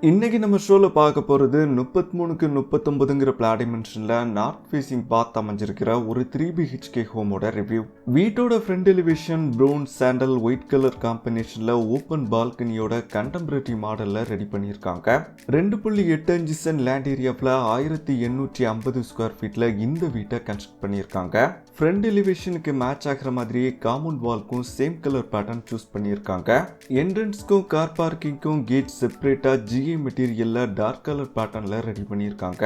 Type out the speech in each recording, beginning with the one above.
இன்னைக்கு நம்ம ஷோல பார்க்க போறது 33க்கு 39ங்கிற பிளாட் டைமென்ஷன்ல நார்த் ஃபேசிங் பாத் அமைஞ்சிருக்கிற ஒரு 3BHK ஹோமோட ரிவ்யூ. வீட்டோட front elevation brown sandal white colour காம்பினேஷன்ல ஓப்பன் பால்கனியோட கண்டெம்பரரி மாடல்ல ரெடி பண்ணியிருக்காங்க. 2.85 சென்ட் லேண்ட் ஏரியாவில் 1850 ஸ்கொயர் ஃபீட்ல இந்த வீட்டை கன்ஸ்ட்ரக்ட் பண்ணியிருக்காங்க. ஃப்ரண்ட் எலிவேஷனுக்கு மேட்ச் ஆகிற மாதிரியே காம்பவுண்ட் வால்க்கும் சேம் கலர் பேட்டர்ன் சூஸ் பண்ணியிருக்காங்க. என்ட்ரன்ஸ்க்கும் கார் பார்க்கிங்க்கும் கேட் செப்பரேட்டா ஜிஏ மெட்டீரியல்ல டார்க் கலர் பேட்டர்ன்ல ரெடி பண்ணியிருக்காங்க.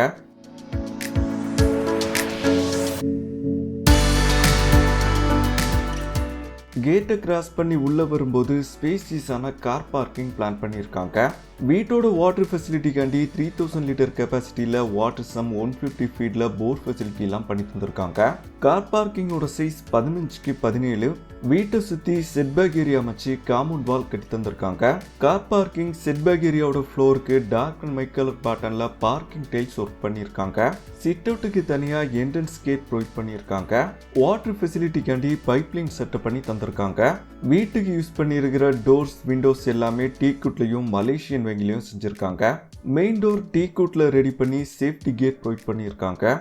கேட்டை கிராஸ் பண்ணி உள்ள வரும்போது ஸ்பேசியஸான கார் பார்க்கிங் பிளான் பண்ணியிருக்காங்க. வீட்டோட வாட்டர் ஃபெசிலிட்டிக்காண்டி 3000 லிட்டர் கெப்பாசிட்டியில் வாட்டர் சம் 150 ஃபீட்ல போர் ஃபெசிலிட்டி எல்லாம் பண்ணி தந்திருக்காங்க. கார் பார்க்கிங்கோட சைஸ் 15க்கு 17. வீட்டை சுற்றி செட்பேக் ஏரியா அமைச்சு காம்பவுண்ட் வால் கட்டி தந்திருக்காங்க. கார் பார்க்கிங் செட்பேக் ஏரியாவோட ஃப்ளோருக்கு டார்க் அண்ட் மைட் கலர் பேட்டர்ன்ல பார்க்கிங் டைல்ஸ் ஒர்க் பண்ணியிருக்காங்க. சிட் அவுட்டுக்கு தனியாக என்ட்ரன்ஸ் கேட் ப்ரொவைட் பண்ணியிருக்காங்க. வாட்டர் ஃபெசிலிட்டிக்காண்டி பைப்லைன் செட்டப் பண்ணி தந்திருக்காங்க. வீட்டுக்கு யூஸ் பண்ணியிருக்கிற டோர்ஸ் விண்டோஸ் எல்லாமே டீக்குட்லையும் மலேசியன் வெங்கிலையும் செஞ்சிருக்காங்க. மெயின் டோர் டீக்குட்ல ரெடி பண்ணி சேஃப்டி கேட் ப்ரொவைட் பண்ணியிருக்காங்க.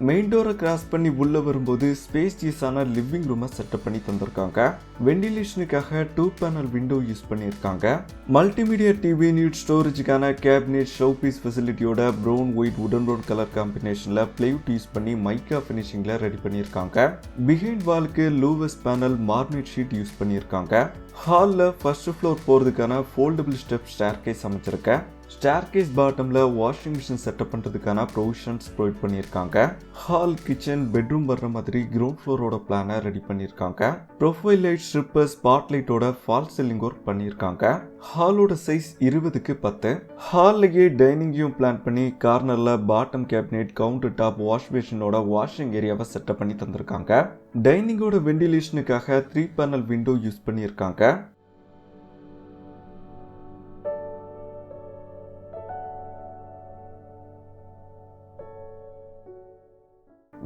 மெயின் டோரை கிராஸ் பண்ணி உள்ள வரும்போது ஸ்பேசியஸான லிவிங் ரூமை செட்டப் பண்ணி தந்திருக்காங்க. வெண்டிலேஷனுக்காக 2 பேனல் விண்டோ யூஸ் பண்ணியிருக்காங்க. மல்டிமீடியா டிவி யூனிட் ஸ்டோரேஜுக்கான கேபினெட் ஷோபீஸ் ஃபெசிலிட்டியோட ப்ரௌன் ஒயிட் உடன் ரோட் கலர் காம்பினேஷன்ல பிளைவுட் யூஸ் பண்ணி மைக்கா ஃபினிஷிங்ல ரெடி பண்ணியிருக்காங்க. பிஹைண்ட் வாலுக்கு லூவஸ் பேனல் மார்னேட் ஷீட் யூஸ் பண்ணியிருக்காங்க. ஹாலில் ஃபர்ஸ்ட் ஃப்ளோர் போகிறதுக்கான ஃபோல்டபிள் ஸ்டெப் ஸ்டேர்கேஸ் அமைச்சிருக்கேன். ஸ்டேர்கேஸ் பாட்டம்ல வாஷிங் மிஷின் செட்டப் பண்றதுக்கான ப்ரொவிஷன்ஸ் ப்ரொவைட் பண்ணியிருக்காங்க. ஹால் கிச்சன் பெட்ரூம் வர்ற மாதிரி கிரவுண்ட் ஃப்ளோரோட பிளானை ரெடி பண்ணியிருக்காங்க. ப்ரொஃபைல் லைட் ஸ்ட்ரிப்பர் ஸ்பாட் லைட்டோட ஃபால் சீலிங் ஒர்க் பண்ணியிருக்காங்க. ஹாலோட சைஸ் 20க்கு 10. ஹால்லையே டைனிங்கையும் பிளான் பண்ணி கார்னர்ல bottom cabinet counter top wash பேஷனோட வாஷிங் ஏரியாவை செட்டப் பண்ணி தந்திருக்காங்க. டைனிங்கோட வெண்டிலேஷனுக்காக 3 பேனல் விண்டோ யூஸ் பண்ணியிருக்காங்க.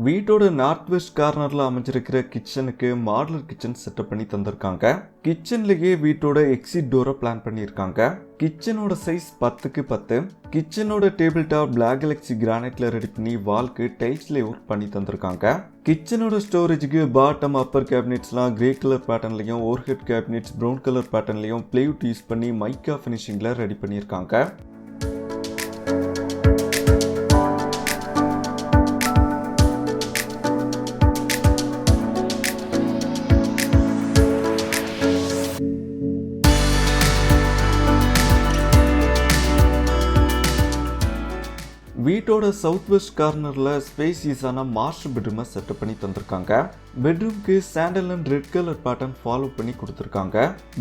வீட்டோட நார்த் வெஸ்ட் கார்னர்ல அமைஞ்சிருக்கிற கிச்சனுக்கு மாடுலர் கிச்சன் செட்டப் பண்ணி தந்திருக்காங்க. கிச்சன்லயே வீட்டோட எக்ஸிட் டோரை பிளான் பண்ணியிருக்காங்க. கிச்சனோட சைஸ் 10க்கு 10. கிச்சனோட டேபிள் டாப் பிளாக் கேலக்ஸி கிரானைட்ல ரெடி பண்ணி வால்க்கு டைல்ஸ்ல ஒர்க் பண்ணி தந்திருக்காங்க. கிச்சனோட ஸ்டோரேஜுக்கு பாட்டம் அப்பர் கேபினெட்ஸ்லாம் கிரே கலர் பேட்டர்ன்லையும் ஓவர்ஹெட் கேபினெட்ஸ் ப்ரௌன் கலர் பேட்டர்ன்லையும் பிளைவுட் யூஸ் பண்ணி மைக்கா ஃபினிஷிங்ல ரெடி பண்ணியிருக்காங்க. வீட்டோட சவுத் வெஸ்ட் கார்னர்ல ஸ்பேசியஸான மாஸ்டர் பெட்ரூமை செட்டப் பண்ணி தந்திருக்காங்க. பெட்ரூம்க்கு sandal and red colour pattern follow பண்ணி கொடுத்துருக்காங்க.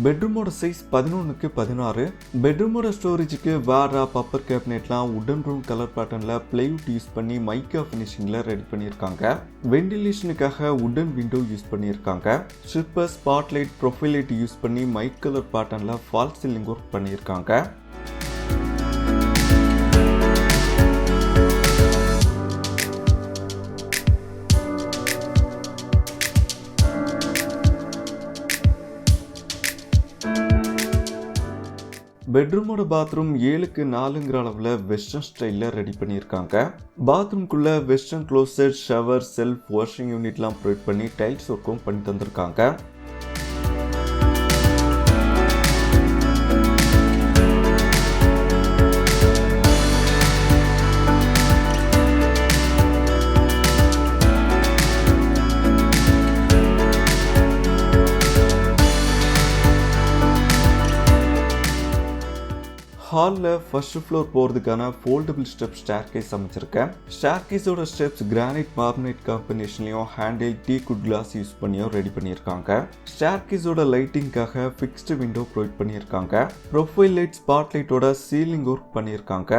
பெட்ரூமோட சைஸ் 11க்கு 16. பெட்ரூமோட ஸ்டோரேஜுக்கு வார்ட்ரோப் அப்பர் கேபினெட்லாம் உடன் ப்ரௌன் கலர் பேட்டர்ன்ல பிளைவுட் யூஸ் பண்ணி மைக்கா ஃபினிஷிங்ல ரெடி பண்ணியிருக்காங்க. வெண்டிலேஷனுக்காக உடன் விண்டோ யூஸ் பண்ணியிருக்காங்க. Stripper spot light profile light use பண்ணி மைட் கலர் பேட்டர்ன்ல ஃபால் சீலிங் ஒர்க் பண்ணியிருக்காங்க. பெட்ரூமோட பாத்ரூம் 7க்கு 4ங்கிற அளவில் வெஸ்டர்ன் ஸ்டைலில் ரெடி பண்ணியிருக்காங்க. பாத்ரூம்குள்ள western closet shower self washing யூனிட்லாம் ப்ரொவைட் பண்ணி டைல்ஸ் ஒர்க்கும் பண்ணி தந்திருக்காங்க. ஹாலில் ஃபர்ஸ்ட் ஃப்ளோர் போகிறதுக்கான ஃபோல்டபிள் ஸ்டெப் ஸ்டேர்கேஸ் அமைச்சிருக்கேன். ஸ்டேர்கேஸோட ஸ்டெப்ஸ் கிரானைட் மார்பனைட் காம்பினேஷன்லையும் ஹேண்டில் டீக்குட் கிளாஸ் யூஸ் பண்ணியும் ரெடி பண்ணியிருக்காங்க. ஸ்டேர்கேஸோட லைட்டிங்காக ஃபிக்ஸ்டு விண்டோ ப்ரொவைட் பண்ணியிருக்காங்க. ப்ரொஃபைல் லைட் ஸ்பாட் லைட்டோட சீலிங் ஒர்க் பண்ணியிருக்காங்க.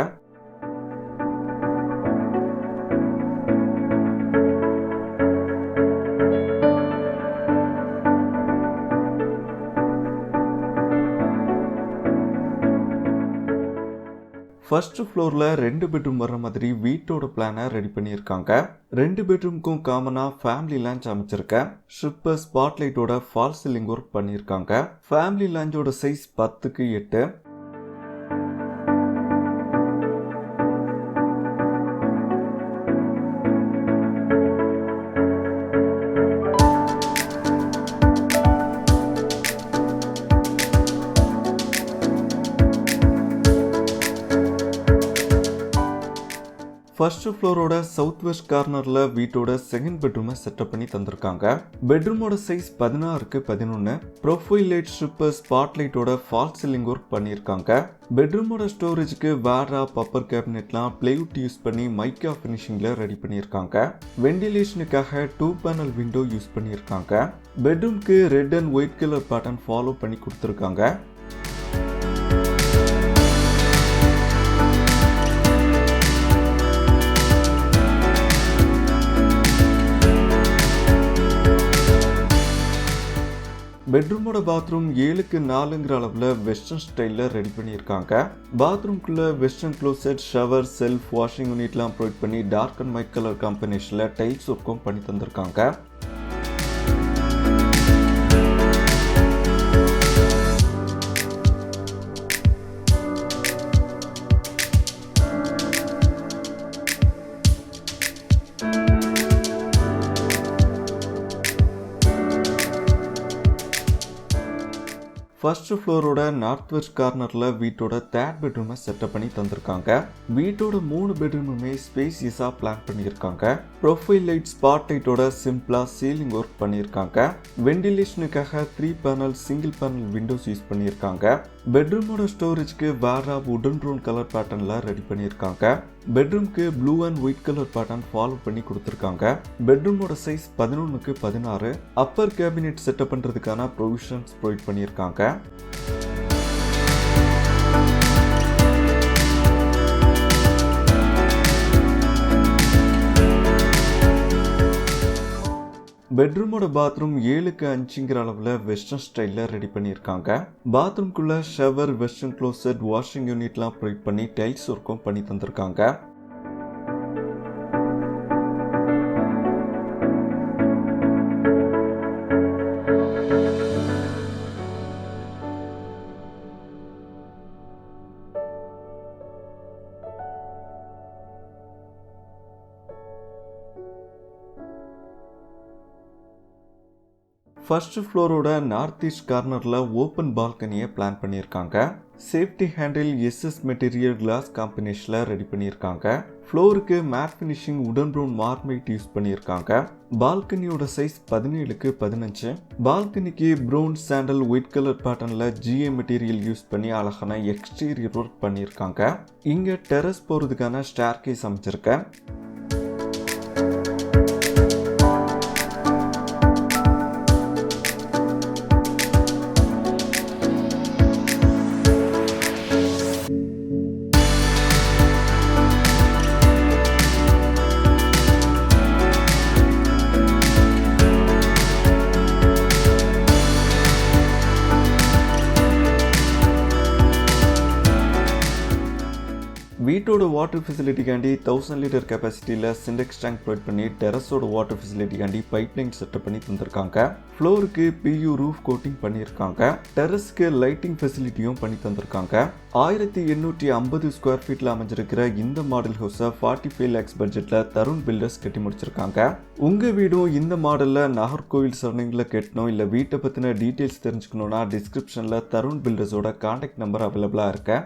ஃபர்ஸ்ட் ஃப்ளோரில் 2 பெட்ரூம் வர்ற மாதிரி வீட்டோட பிளானை ரெடி பண்ணியிருக்காங்க. 2 பெட்ரூமுக்கும் காமனாக ஃபேமிலி லான்ச் அமைச்சிருக்கேன். ஷிப்பர் ஸ்பாட்லைட்டோட ஃபால் சீலிங் ஒர்க் பண்ணியிருக்காங்க. ஃபேமிலி லான்ச்சோட சைஸ் 10x8. ஃபர்ஸ்ட் ஃப்ளோரோட சவுத் வெஸ்ட் கார்னரில் வீட்டோட செகண்ட் பெட்ரூமை செட்டப் பண்ணி தந்திருக்காங்க. பெட்ரூமோட size 16x11. Profile light stripper ஸ்பாட்லைட்டோட ஃபால் சீலிங் ஒர்க் பண்ணியிருக்காங்க. பெட்ரூமோட ஸ்டோரேஜுக்கு வேர்ட்ராப் அப்பர் கேபினெட்லாம் பிளைவுட் யூஸ் பண்ணி மைக்கா ஃபினிஷிங்கில் ரெடி பண்ணியிருக்காங்க. வெண்டிலேஷனுக்காக 2 பேனல் விண்டோ யூஸ் பண்ணியிருக்காங்க. பெட்ரூம்க்கு red and white colour pattern follow பண்ணி கொடுத்துருக்காங்க. பெட்ரூமோட பாத்ரூம் 7x4 அளவில் வெஸ்டர்ன் ஸ்டைலில் ரெடி பண்ணியிருக்காங்க. பாத்ரூம்குள்ளே western closet, shower, self, washing யூனிட்லாம் ப்ரொவைட் பண்ணி டார்க் அண்ட் ஒயிட் கலர் காம்பினேஷனில் டைல்ஸ் ஒர்க்கும் பண்ணி தந்திருக்காங்க. ஃபர்ஸ்ட் ஃப்ளோரோட நார்த் வெஸ்ட் கார்னரில் வீட்டோட தேர்ட் பெட்ரூமை செட்டப் பண்ணி தந்திருக்காங்க. வீட்டோட 3 பெட்ரூமுமே ஸ்பேசியஸாக பிளான் பண்ணியிருக்காங்க. ப்ரொஃபைல் லைட் ஸ்பாட் லைட்டோட சிம்பிளாக சீலிங் ஒர்க் பண்ணியிருக்காங்க. வெண்டிலேஷனுக்காக 3 panel single panel Windows use பண்ணியிருக்காங்க. பெட்ரூமோட ஸ்டோரேஜ்க்கு வேர்ட்ராப் உடன் ப்ரௌன் கலர் பேட்டர்னில் ரெடி பண்ணியிருக்காங்க. பெட்ரூம்க்கு blue and white colour pattern follow பண்ணி கொடுத்துருக்காங்க. பெட்ரூமோட size 11x16. Upper cabinet setup பண்ணுறதுக்கான ப்ரொவிஷன்ஸ் ப்ரொவைட் பண்ணியிருக்காங்க. பெட்ரூமோட பாத்ரூம் 7x5 அளவில் வெஸ்டர்ன் ஸ்டைலில் ரெடி பண்ணியிருக்காங்க. பாத்ரூம்குள்ள ஷவர், வெஸ்டர்ன் க்ளோசெட், வாஷிங் யூனிட்லாம் ப்ரொவைட் பண்ணி டைல்ஸ் ஒர்க்கும் பண்ணி தந்திருக்காங்க. ஃபர்ஸ்ட் ஃப்ளோரோட நார்த் ஈஸ்ட் கார்னரில் ஓப்பன் பால்கனியை பிளான் பண்ணியிருக்காங்க. Safety handle SS material glass காம்பினேஷனில் ரெடி பண்ணியிருக்காங்க. ஃப்ளோருக்கு மேட் ஃபினிஷிங் உடன் ப்ரௌன் மார்மைட் யூஸ் பண்ணியிருக்காங்க. பால்கனியோட சைஸ் 17x15. பால்கனிக்கு ப்ரௌன் சாண்டல் ஒயிட் கலர் பேட்டர்னில் ஜிஏ மெட்டீரியல் யூஸ் பண்ணி அழகான எக்ஸ்டீரியர் ஒர்க் பண்ணியிருக்காங்க. இங்கே டெரஸ் போகிறதுக்கான ஸ்டேர்கேஸ் அமைச்சிருக்கேன். வீட்டோட வாட்டர் ஃபெசிலிட்டிக்காண்டி 1000 லிட்டர் கெப்பாசிட்டியில் சிண்டெக்ஸ் டேங்க் ப்ரொவைட் பண்ணி டெரஸோட வாட்டர் ஃபெசிலிட்டிக்காண்டி பைப்லைன் செட்டப் பண்ணி தந்திருக்காங்க. ஃப்ளோருக்கு PU ரூஃப் கோட்டிங் பண்ணியிருக்காங்க. டெரஸ்க்கு லைட்டிங் ஃபெசிலிட்டியும் பண்ணி தந்திருக்காங்க. 1850 ஸ்கொயர் ஃபீட்டில் அமைஞ்சிருக்கிற இந்த மாடல் ஹவுஸை 45 lakhs பட்ஜெட்டில் தருண் பில்டர்ஸ் கட்டி முடிச்சிருக்காங்க. உங்கள் வீடும் இந்த மாடலில் நாகர்கோவில் சரௌண்டிங்கில் கட்டணும் இல்லை வீட்டை பற்றின டீட்டெயில்ஸ் தெரிஞ்சுக்கணுன்னா டிஸ்கிரிப்ஷனில் தருண் பில்டர்ஸோட கான்டாக்ட் நம்பர் அவைலபிளாக இருக்கு.